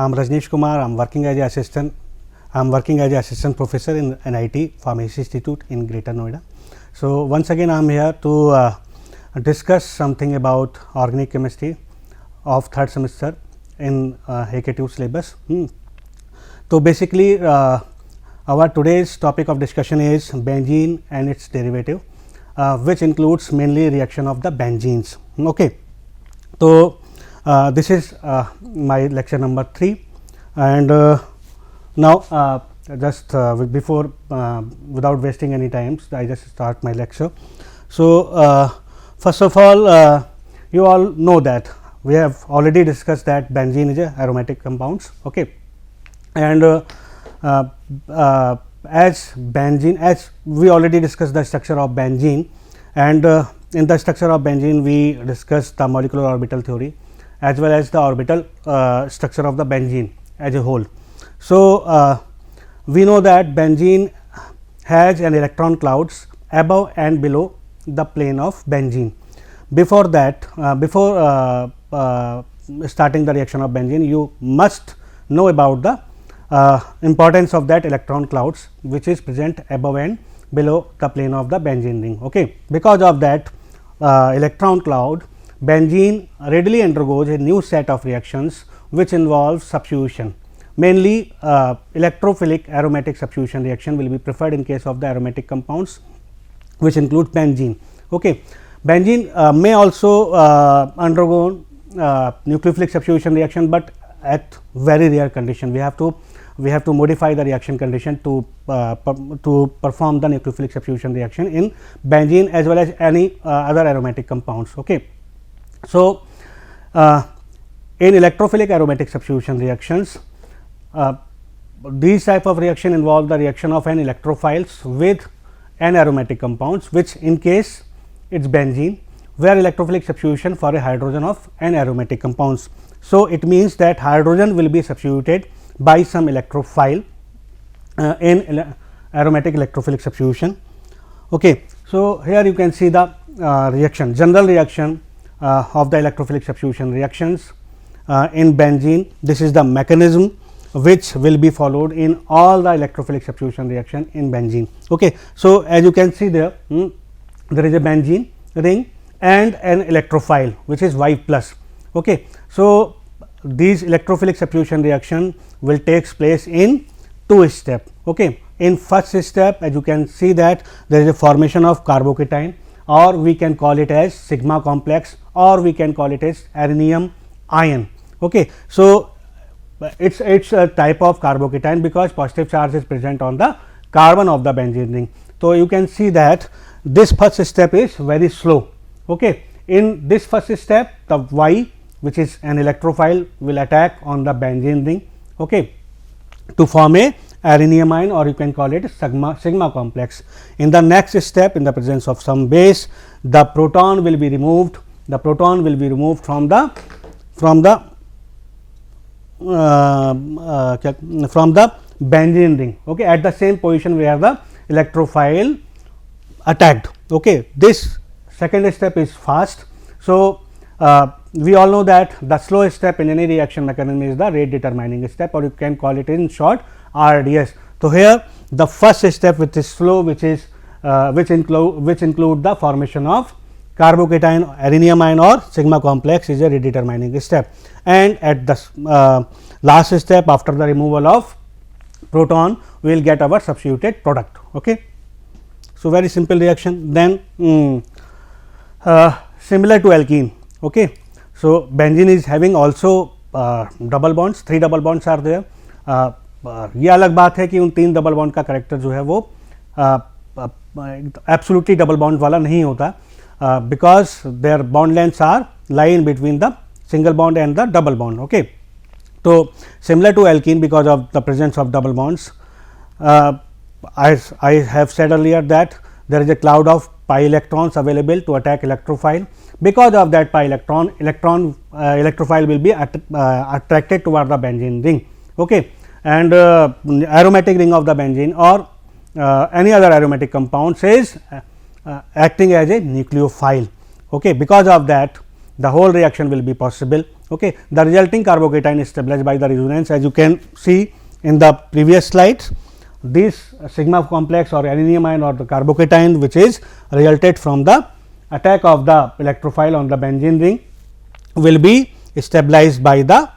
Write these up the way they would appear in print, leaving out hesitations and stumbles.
I'm Rajneesh Kumar. I'm working as an assistant professor in NIT Pharmacy Institute in Greater Noida. So once again, I'm here to discuss something about organic chemistry of third semester in AK2 syllabus. So basically, our today's topic of discussion is benzene and its derivative, which includes mainly reaction of the benzenes. Okay. So this is my lecture number 3, and now just before without wasting any time, I just start my lecture. So first of all, you all know that we have already discussed that benzene is a aromatic compounds. Okay. And as we already discussed the structure of benzene, and in the structure of benzene we discussed the molecular orbital theory as well as the orbital structure of the benzene as a whole. So we know that benzene has an electron clouds above and below the plane of benzene. Before that, starting the reaction of benzene, you must know about the importance of that electron clouds which is present above and below the plane of the benzene ring. Okay. Because of that electron cloud, benzene readily undergoes a new set of reactions which involves substitution. Mainly electrophilic aromatic substitution reaction will be preferred in case of the aromatic compounds, which include benzene. Okay. Benzene may also undergo nucleophilic substitution reaction, but at very rare condition. We have to modify the reaction condition to perform the nucleophilic substitution reaction in benzene as well as any other aromatic compounds. Okay. So in electrophilic aromatic substitution reactions, these type of reaction involve the reaction of an electrophiles with an aromatic compounds, which in case it is benzene, where electrophilic substitution for a hydrogen of an aromatic compounds. So it means that hydrogen will be substituted by some electrophile in aromatic electrophilic substitution. Okay. So here you can see the reaction, general reaction of the electrophilic substitution reactions in benzene. This is the mechanism which will be followed in all the electrophilic substitution reaction in benzene. Okay. So as you can see there, there is a benzene ring and an electrophile which is Y plus. Okay. So these electrophilic substitution reaction will takes place in 2 steps. Okay. In first step, as you can see that there is a formation of carbocation, or we can call it as sigma complex, or we can call it as arenium ion. Okay. So it's a type of carbocation because positive charge is present on the carbon of the benzene ring. So you can see that this first step is very slow. Okay. In this first step, the Y, which is an electrophile, will attack on the benzene ring, okay, to form a arenium ion, or you can call it sigma complex. In the next step, in the presence of some base, the proton will be removed. The proton will be removed from the benzene ring, okay, at the same position where the electrophile attacked. Okay. This second step is fast. So we all know that the slow step in any reaction mechanism is the rate determining step, or you can call it in short RDS. So here the first step which is slow, which include the formation of carbocation, arenium ion or sigma complex, is a rate determining step, and at the last step after the removal of proton we will get our substituted product. Okay. So very simple reaction. Then similar to alkene. Okay. So benzene is having also double bonds, 3 double bonds are there. ये अलग बात है कि उन 3 double bond का character जो है वो एब्सोल्युटली डबल बॉन्ड वाला नहीं होता, because there bond lengths are lie in between the single bond and the double bond. Okay. तो similar to alkene because of the presence of double bonds, I have said earlier that there is a cloud of pi electrons available to attack electrophile. Because of that pi electrophile will be attracted toward the benzene ring. Okay. And aromatic ring of the benzene or any other aromatic compound is acting as a nucleophile. Okay. Because of that the whole reaction will be possible. Okay. The resulting carbocation is stabilized by the resonance, as you can see in the previous slides. This sigma complex or aluminum ion or the carbocation which is resulted from the attack of the electrophile on the benzene ring will be stabilized by the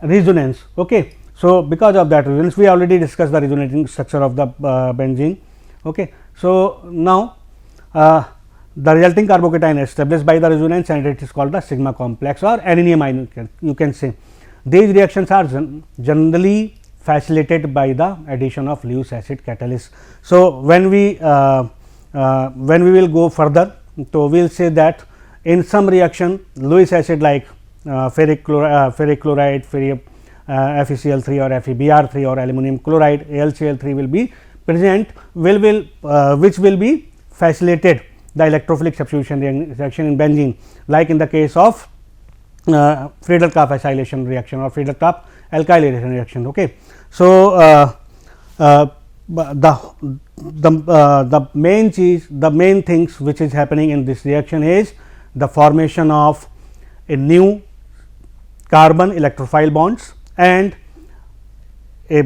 resonance. Okay. So, because of that resonance, we already discussed the resonating structure of the benzene. Okay. So, now the resulting carbocation is established by the resonance and it is called the sigma complex or aluminum ion, you can say. These reactions are generally facilitated by the addition of Lewis acid catalyst. So, when we will go further, so we will say that in some reaction Lewis acid like ferric chloride, FeCl3 or FeBr3 or aluminum chloride AlCl3 will be present, which will be facilitated the electrophilic substitution reaction in benzene, like in the case of Friedel-Crafts acylation reaction or Friedel-Crafts alkylation reaction. Okay. So, the main things which is happening in this reaction is the formation of a new carbon electrophile bonds and a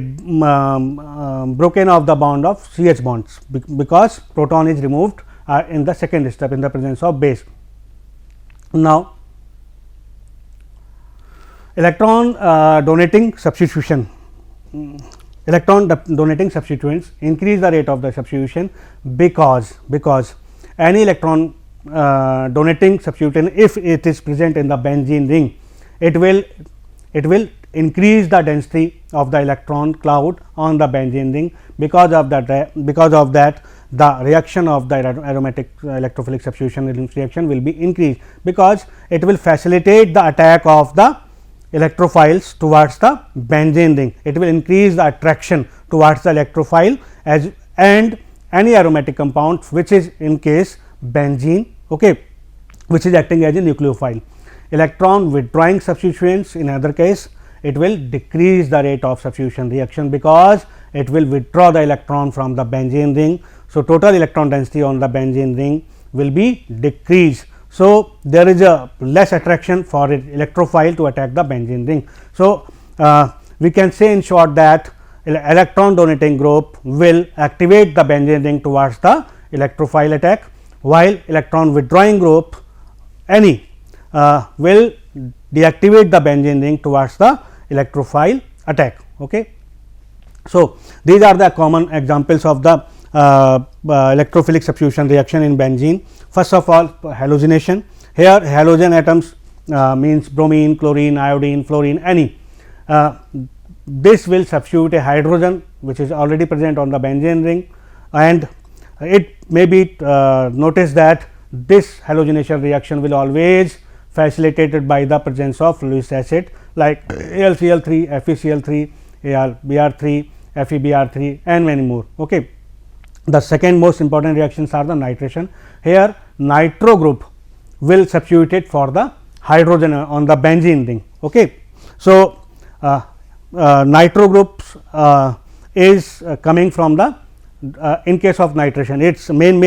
broken of the bond of CH bonds, because proton is removed in the second step in the presence of base. Now, electron donating substitution. Electron donating substituents increase the rate of the substitution because any electron donating substituent, if it is present in the benzene ring, it will increase the density of the electron cloud on the benzene ring. Because of that the reaction of the aromatic electrophilic substitution reaction will be increased, because it will facilitate the attack of the electrophiles towards the benzene ring. It will increase the attraction towards the electrophile and any aromatic compound which is in case benzene, okay, which is acting as a nucleophile. Electron withdrawing substituents, in other case it will decrease the rate of substitution reaction, because it will withdraw the electron from the benzene ring. So, total electron density on the benzene ring will be decreased. So, there is a less attraction for an electrophile to attack the benzene ring. So, we can say in short that electron donating group will activate the benzene ring towards the electrophile attack, while electron withdrawing group will deactivate the benzene ring towards the electrophile attack. Okay. So, these are the common examples of the electrophilic substitution reaction in benzene. First of all, halogenation. Here halogen atoms means bromine, chlorine, iodine, fluorine, any. This will substitute a hydrogen which is already present on the benzene ring, and it may be noticed that this halogenation reaction will always facilitated by the presence of Lewis acid like AlCl3, FeCl3, AlBr3, FeBr3 and many more. Okay. The second most important reactions are the nitration. Here nitro group will substitute for the hydrogen on the benzene ring. Okay. So, nitro groups is coming from the in case of nitration, its main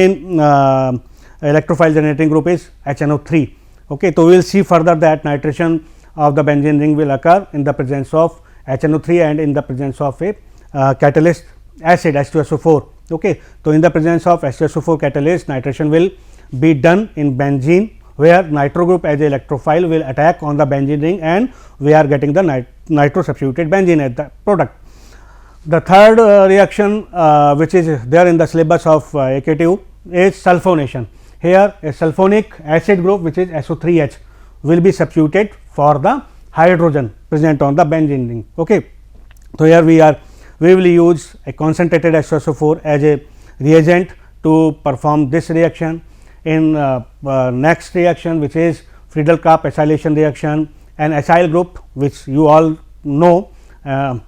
electrophile generating group is HNO3. Okay. So, we will see further that nitration of the benzene ring will occur in the presence of HNO3 and in the presence of a catalyst acid H2SO4. Okay. So, in the presence of H2SO4 catalyst, nitration will be done in benzene, where nitro group as a electrophile will attack on the benzene ring, and we are getting the nitro substituted benzene as the product. The third reaction which is there in the syllabus of AK2 is sulfonation. Here a sulfonic acid group which is SO3H will be substituted for the hydrogen present on the benzene ring. Okay. So, here we will use a concentrated H2SO4 as a reagent to perform this reaction. In next reaction, which is Friedel-Crafts acylation reaction, an acyl group which you all know,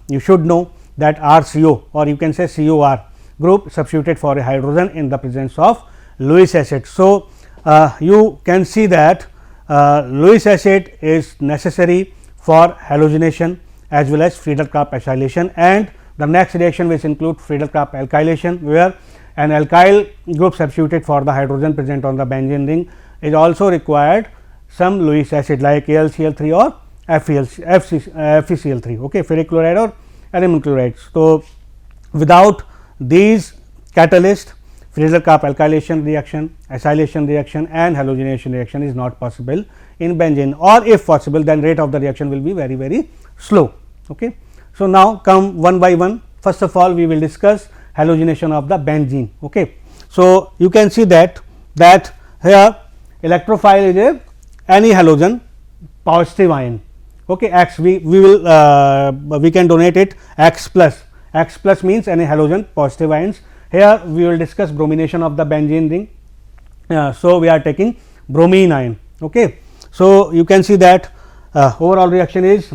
you should know that RCO or you can say COR group substituted for a hydrogen in the presence of Lewis acid. So, you can see that Lewis acid is necessary for halogenation as well as Friedel-Crafts acylation, and the next reaction which include Friedel-Crafts alkylation, where an alkyl group substituted for the hydrogen present on the benzene ring is also required some Lewis acid like AlCl3 or FeCl3, okay, ferric chloride or aluminum chloride. So, without these catalysts, Fraser-Karp alkylation reaction, acylation reaction and halogenation reaction is not possible in benzene, or if possible then rate of the reaction will be very, very slow. Okay. So, now come one by one. First of all, we will discuss halogenation of the benzene. Okay. So, you can see that here electrophile is a any halogen positive ion. Okay, X we will we can donate it X plus. X plus means any halogen positive ions. Here we will discuss bromination of the benzene ring. So, we are taking bromine ion. Okay. So, you can see that overall reaction is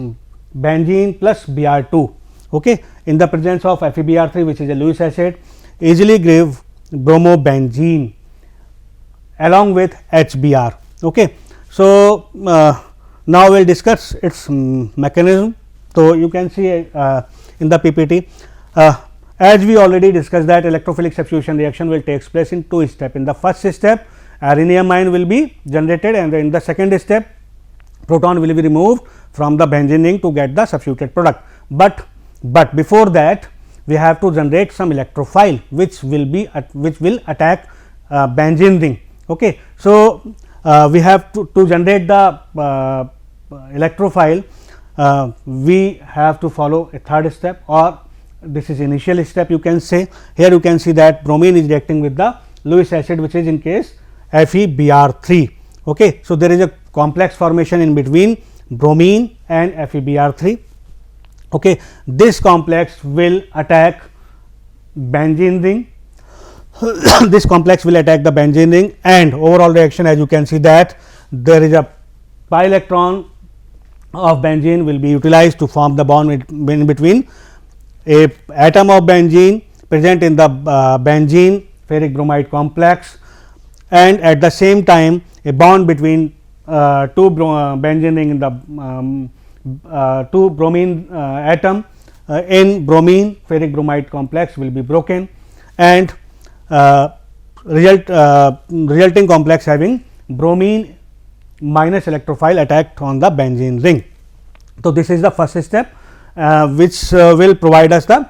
benzene plus Br2, okay, in the presence of FeBr3, which is a Lewis acid, easily give bromobenzene along with HBr. Okay. So, now we will discuss its mechanism. So, you can see in the PPT, as we already discussed that electrophilic substitution reaction will takes place in two steps. In the first step, rhenium ion will be generated, and in the second step, proton will be removed from the benzene ring to get the substituted product. But before that, we have to generate some electrophile which will attack benzene ring. Okay. So, we have to generate the electrophile, we have to follow a third step, or this is initial step you can say. Here you can see that bromine is reacting with the Lewis acid, which is in case FeBr3. Okay. So, there is a complex formation in between bromine and FeBr3. Okay. This complex will attack benzene ring. This complex will attack the benzene ring, and overall reaction, as you can see that there is a pi electron of benzene will be utilized to form the bond in between a atom of benzene present in the benzene ferric bromide complex, and at the same time a bond between two benzene ring in the two bromine atom in bromine ferric bromide complex will be broken, and resulting complex having bromine minus electrophile attacked on the benzene ring. So, this is the first step which will provide us the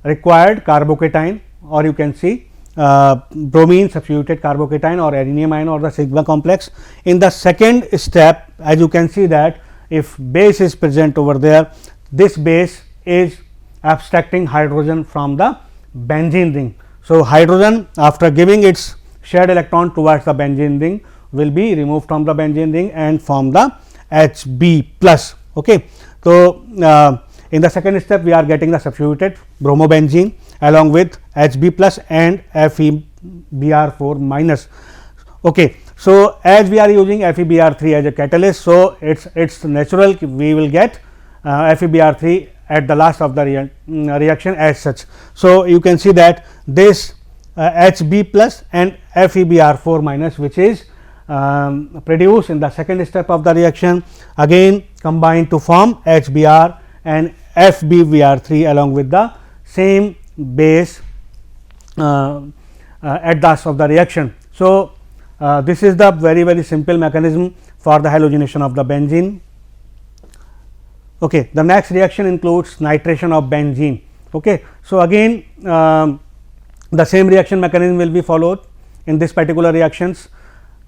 required carbocation, or you can see bromine substituted carbocation or rhenium ion or the sigma complex. In the second step, as you can see that if base is present over there, this base is abstracting hydrogen from the benzene ring. So, hydrogen after giving its shared electron towards the benzene ring will be removed from the benzene ring and form the Hb plus. Okay. So, in the second step we are getting the substituted bromobenzene along with Hb plus and FeBr4 minus. Okay. So, as we are using FeBr3 as a catalyst, so it's natural we will get FeBr3 at the last of the reaction as such. So, you can see that this Hb plus and FeBr4 minus, which is produced in the second step of the reaction, again combine to form HBr and FeBr3 along with the same base at the last of the reaction. So, this is the very simple mechanism for the halogenation of the benzene. Okay. The next reaction includes nitration of benzene. Okay. So, again the same reaction mechanism will be followed in this particular reactions.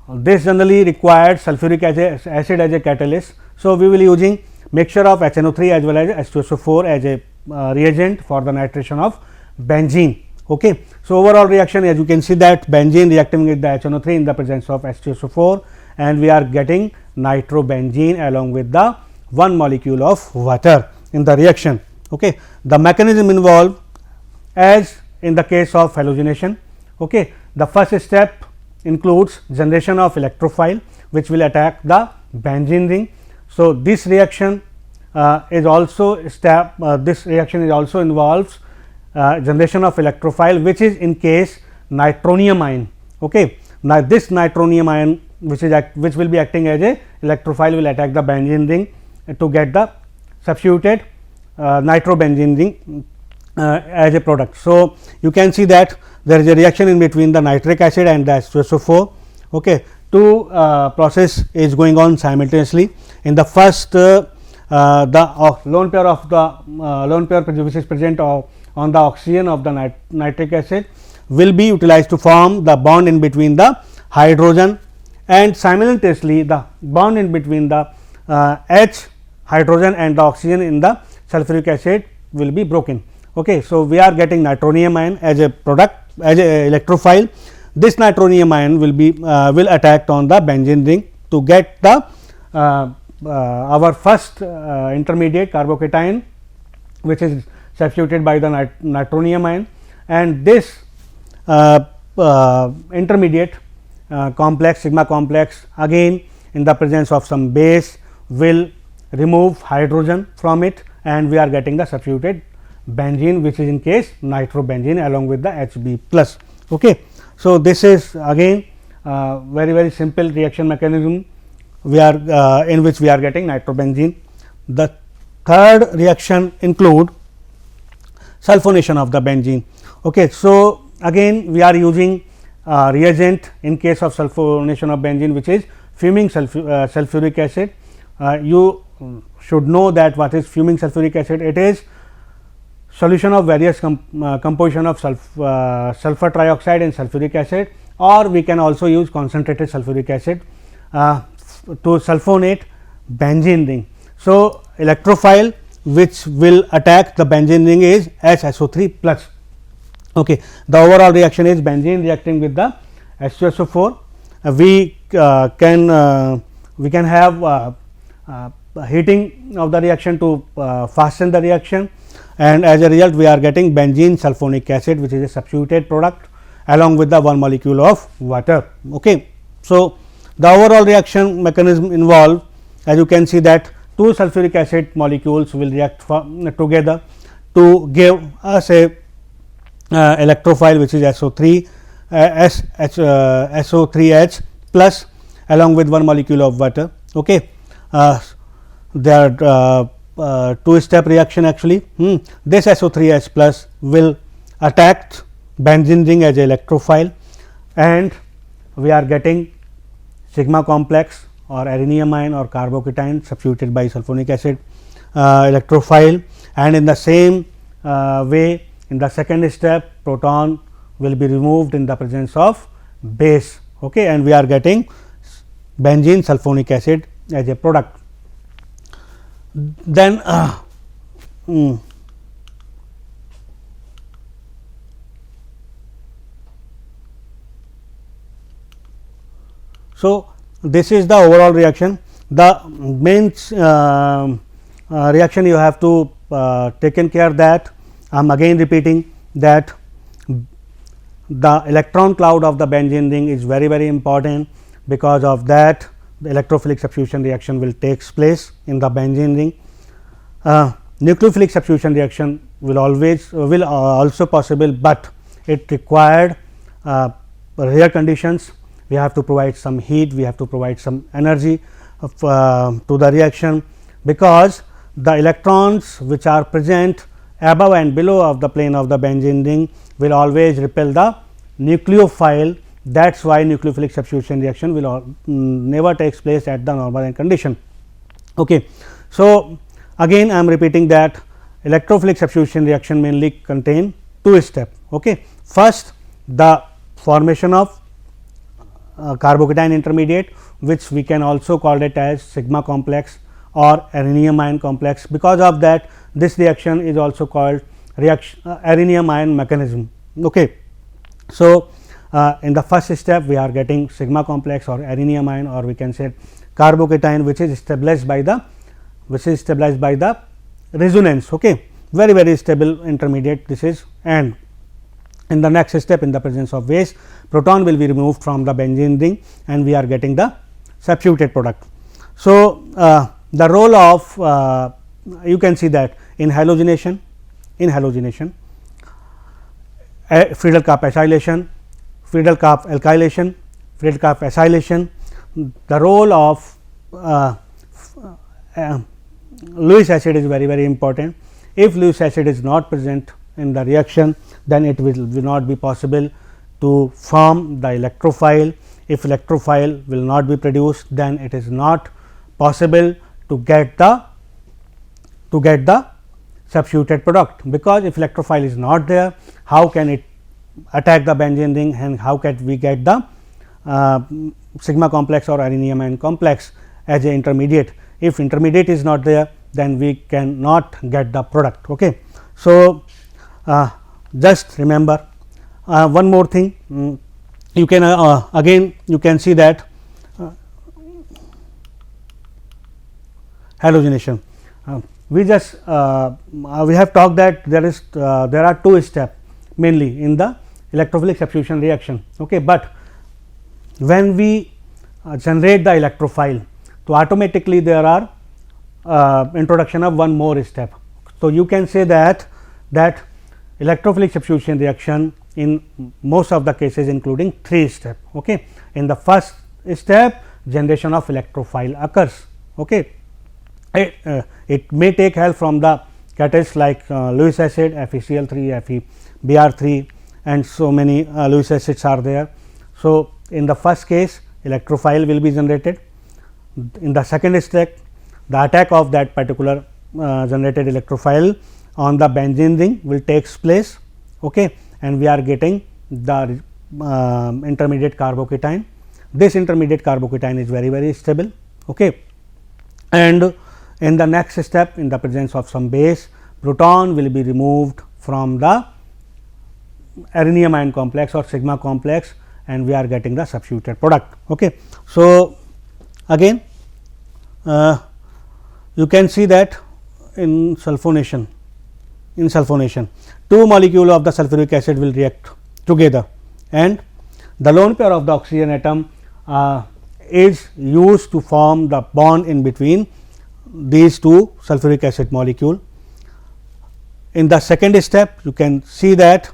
This generally required sulfuric acid as a catalyst. So, we will be using mixture of HNO3 as well as H2SO4 as a reagent for the nitration of benzene. Okay. So, overall reaction, as you can see that benzene reacting with the HNO3 in the presence of H2SO4, and we are getting nitrobenzene along with the one molecule of water in the reaction. Okay. The mechanism involved as in the case of halogenation. Okay. The first step includes generation of electrophile which will attack the benzene ring. So, this reaction is also this reaction is also involves generation of electrophile which is in case nitronium ion. Okay. Now, this nitronium ion which will be acting as a electrophile will attack the benzene ring to get the substituted nitrobenzene ring as a product. So, you can see that there is a reaction in between the nitric acid and the H2SO4. Okay. two process is going on simultaneously. In the first, the lone pair of the lone pair which is present on the oxygen of the nitric acid will be utilized to form the bond in between the hydrogen, and simultaneously the bond in between the H hydrogen and the oxygen in the sulfuric acid will be broken. Okay. So, we are getting nitronium ion as a product, as a electrophile. This nitronium ion will be will attack on the benzene ring to get the our first intermediate carbocation, which is substituted by the nitronium ion, and this intermediate complex, sigma complex, again in the presence of some base will remove hydrogen from it, and we are getting the substituted benzene, which is in case nitrobenzene along with the Hb plus. Okay. So, this is again very simple reaction mechanism we are in which we are getting nitrobenzene. The third reaction include sulfonation of the benzene. Okay. So, again we are using reagent in case of sulfonation of benzene, which is fuming sulfuric acid. You should know that what is fuming sulfuric acid. It is solution of various composition of sulfur trioxide and sulfuric acid, or we can also use concentrated sulfuric acid to sulfonate benzene ring. So, electrophile which will attack the benzene ring is HSO3 plus. Okay. The overall reaction is benzene reacting with the H2SO4. We can have heating of the reaction to fasten the reaction, and as a result we are getting benzene sulfonic acid, which is a substituted product along with the one molecule of water. Okay. So, the overall reaction mechanism involved, as you can see that two sulfuric acid molecules will react together to give us a electrophile, which is SO3 SO3H plus along with one molecule of water. Okay. There are two step reaction actually. This SO3H plus will attack benzene ring as a electrophile, and we are getting sigma complex or arenium ion or carbocation substituted by sulfonic acid electrophile, and in the same way in the second step proton will be removed in the presence of base. Okay, and we are getting benzene sulfonic acid as a product. Then so, this is the overall reaction. The main reaction you have to taken care that I am again repeating that the electron cloud of the benzene ring is very important. Because of that, the electrophilic substitution reaction will takes place in the benzene ring. Nucleophilic substitution reaction will also possible, but it required rare conditions. We have to provide some heat, we have to provide some energy to the reaction, because the electrons which are present above and below of the plane of the benzene ring will always repel the nucleophile. That is why nucleophilic substitution reaction will never takes place at the normal condition. Okay. So, again I am repeating that electrophilic substitution reaction mainly contain two steps. Okay. First, the formation of carbocation intermediate, which we can also call it as sigma complex or arenium ion complex. Because of that, this reaction is also called arenium ion mechanism. Okay. So, in the first step we are getting sigma complex or arenium ion, or we can say carbocation, which is stabilized by the resonance. Okay. Very stable intermediate this is, and in the next step, in the presence of base, proton will be removed from the benzene ring and we are getting the substituted product. So, the role of you can see that in halogenation, Friedel-Crafts acylation, Friedel-Crafts alkylation, Friedel-Crafts acylation, the role of Lewis acid is very important. If Lewis acid is not present in the reaction, then it will not be possible to form the electrophile. if electrophile will not be produced, then it is not possible to get the substituted product, because if electrophile is not there, how can it attack the benzene ring and how can we get the sigma complex or adenine ion complex as a intermediate. If intermediate is not there, then we cannot get the product. Okay. So, just remember one more thing, you can again you can see that halogenation. We just we have talked that there are two steps mainly in the electrophilic substitution reaction. Okay, but when we generate the electrophile, so automatically there are introduction of one more step. So, you can say that electrophilic substitution reaction in most of the cases including 3 steps. Okay. In the first step, generation of electrophile occurs. Okay. It may take help from the catalysts like Lewis acid, FeCl3, FeBr3 and so many Lewis acids are there. So, in the first case electrophile will be generated. In the second step, the attack of that particular generated electrophile on the benzene ring will takes place. Okay, and we are getting the intermediate carbocation. This intermediate carbocation is very stable. Okay, and in the next step, in the presence of some base, proton will be removed from the adenine ion complex or sigma complex, and we are getting the substituted product. Okay. So, again you can see that in sulfonation, 2 molecules of the sulfuric acid will react together, and the lone pair of the oxygen atom is used to form the bond in between these two sulfuric acid molecule. In the second step, you can see that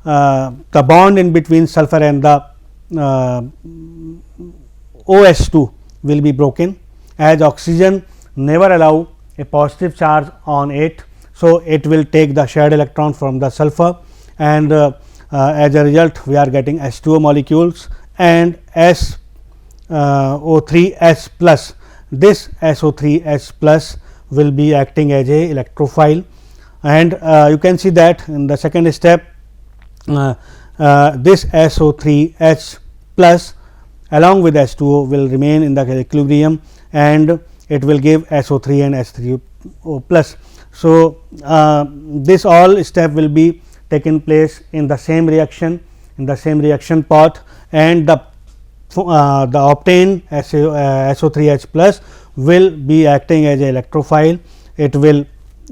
the bond in between sulfur and the OH2 will be broken, as oxygen never allow a positive charge on it. So, it will take the shared electron from the sulfur, and as a result we are getting H2O molecules and SO3H plus. This SO3H plus will be acting as a electrophile, and you can see that in the second step this SO3H plus along with H2O will remain in the equilibrium, and it will give SO3 and H3O plus. So, this all step will be taken place in the same reaction, in the same reaction pot, and the obtained SO3H plus will be acting as a electrophile. It will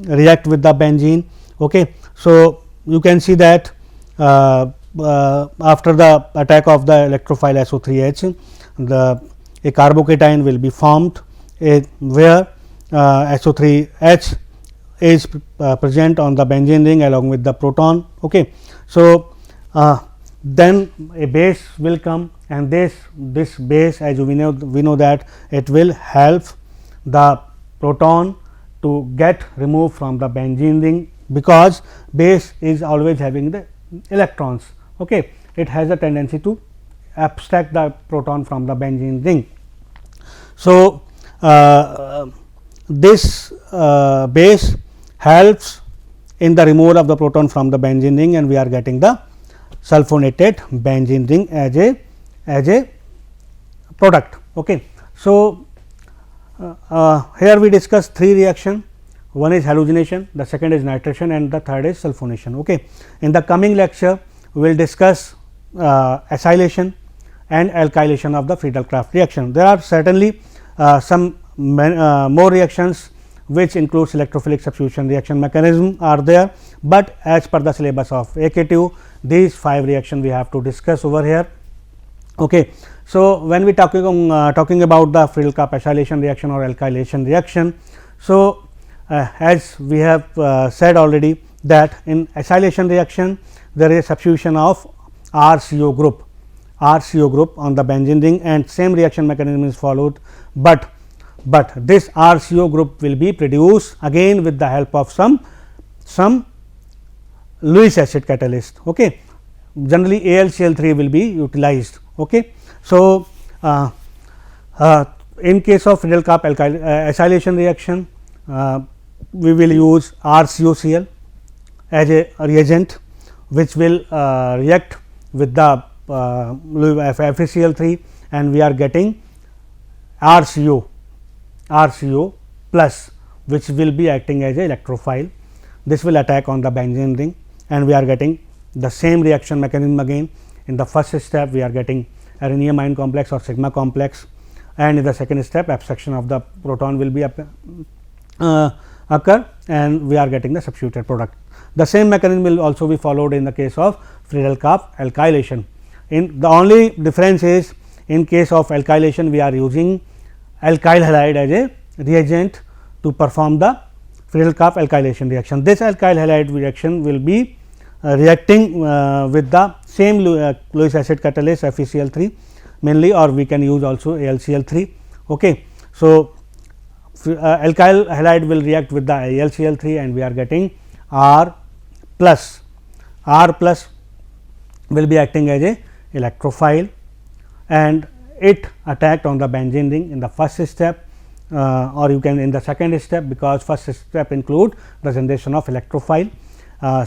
react with the benzene. Okay. So, you can see that after the attack of the electrophile SO3H, a carbocation will be formed where SO3H is present on the benzene ring along with the proton. Okay. So, then a base will come, and this base, as we know that it will help the proton to get removed from the benzene ring, because base is always having the electrons. Okay. It has a tendency to abstract the proton from the benzene ring. So, this base helps in the removal of the proton from the benzene ring, and we are getting the sulfonated benzene ring as a product. Okay. So, here we discuss 3 reactions. One is halogenation, the second is nitration, and the third is sulfonation. Okay. In the coming lecture, we will discuss acylation and alkylation of the Friedel-Crafts reaction. There are certainly some more reactions which includes electrophilic substitution reaction mechanism are there, but as per the syllabus of AK2, these 5 reactions we have to discuss over here. Okay. So, when we talking about the Friedel-Crafts acylation reaction or alkylation reaction, so as we have said already that in acylation reaction there is a substitution of RCO group on the benzene ring, and same reaction mechanism is followed, but this RCO group will be produced again with the help of some Lewis acid catalyst. Okay. Generally AlCl3 will be utilized. Okay. So, in case of Friedel-Crafts alkyl acylation reaction, we will use RCOCl as a reagent, which will react with the FeCl3, and we are getting RCO plus, which will be acting as a electrophile. This will attack on the benzene ring, and we are getting the same reaction mechanism again. In the first step, we are getting rhenium ion complex or sigma complex, and in the second step, abstraction of the proton will be occur, and we are getting the substituted product. The same mechanism will also be followed in the case of Friedel-Crafts alkylation. In the only difference is, in case of alkylation, we are using alkyl halide as a reagent to perform the Friedel-Crafts alkylation reaction. This alkyl halide reaction will be reacting with the same Lewis acid catalyst FeCl3 mainly, or we can use also AlCl3. Okay. So, alkyl halide will react with the AlCl3, and we are getting R plus. R plus will be acting as a electrophile, and it attacked on the benzene ring in the first step, or you can in the second step, because first step include the generation of electrophile.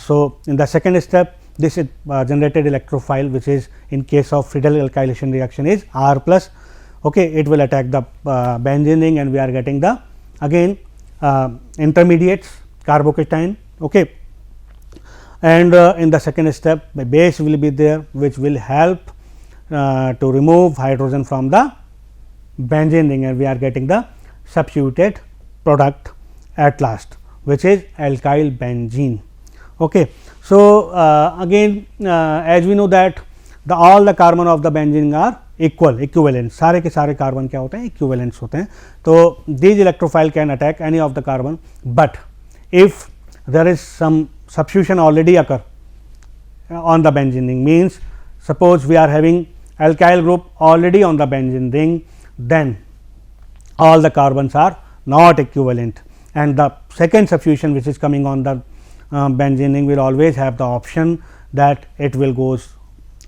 So, in the second step, this is generated electrophile, which is in case of Friedel alkylation reaction is R plus. Okay, it will attack the benzene ring, and we are getting the again intermediates carbocation. Okay. And in the second step, the base will be there, which will help to remove hydrogen from the benzene ring, and we are getting the substituted product at last, which is alkyl benzene. Okay. So, again as we know that all the carbon of the benzene are equivalent, सारे के सारे carbon क्या होते हैं, equivalents होते हैं. तो these electrophile can attack any of the carbon, but if there is some substitution already occur on the benzene ring, means suppose we are having alkyl group already on the benzene ring, then all the carbons are not equivalent, and the second substitution which is coming on the benzene ring will always have the option that it will goes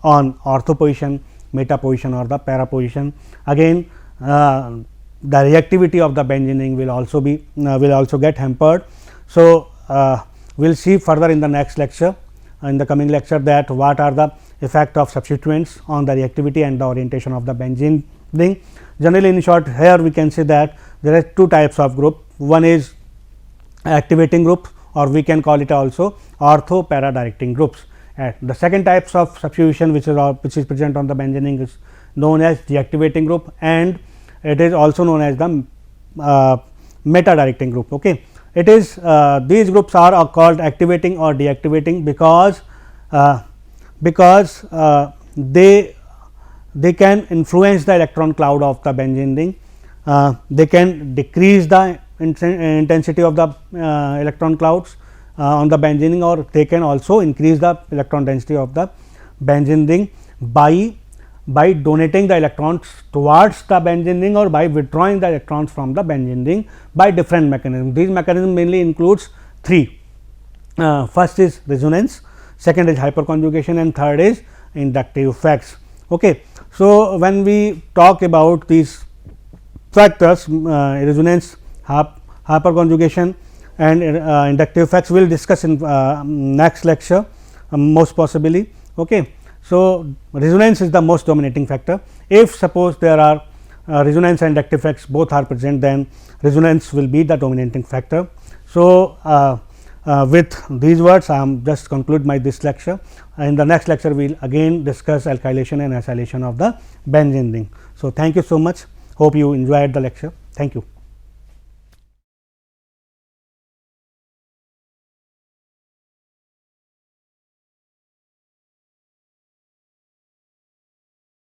on ortho position, meta position, or the para position. Again the reactivity of the benzene ring will also be will also get hampered. So, we will see further in the next lecture, in the coming lecture, that what are the effect of substituents on the reactivity and the orientation of the benzene ring. Generally, in short, here we can say that there are two types of group. One is activating group, or we can call it also ortho para directing groups. The second types of substitution which is present on the benzene ring is known as deactivating group, and it is also known as the meta directing group. Okay. It is these groups are called activating or deactivating because they can influence the electron cloud of the benzene ring. They can decrease the intensity of the electron clouds on the benzene ring, or they can also increase the electron density of the benzene ring by donating the electrons towards the benzene ring, or by withdrawing the electrons from the benzene ring by different mechanisms. These mechanisms mainly includes three. First is resonance, second is hyperconjugation, and third is inductive effects. Okay. So, when we talk about these factors, resonance, hyperconjugation, and inductive effects, we will discuss in next lecture most possibly. Okay. So, resonance is the most dominating factor. If suppose there are resonance and inductive effects both are present, then resonance will be the dominating factor. So, with these words I am just conclude this lecture. In the next lecture we will again discuss alkylation and acylation of the benzene ring. So, thank you so much. Hope you enjoyed the lecture. Thank you.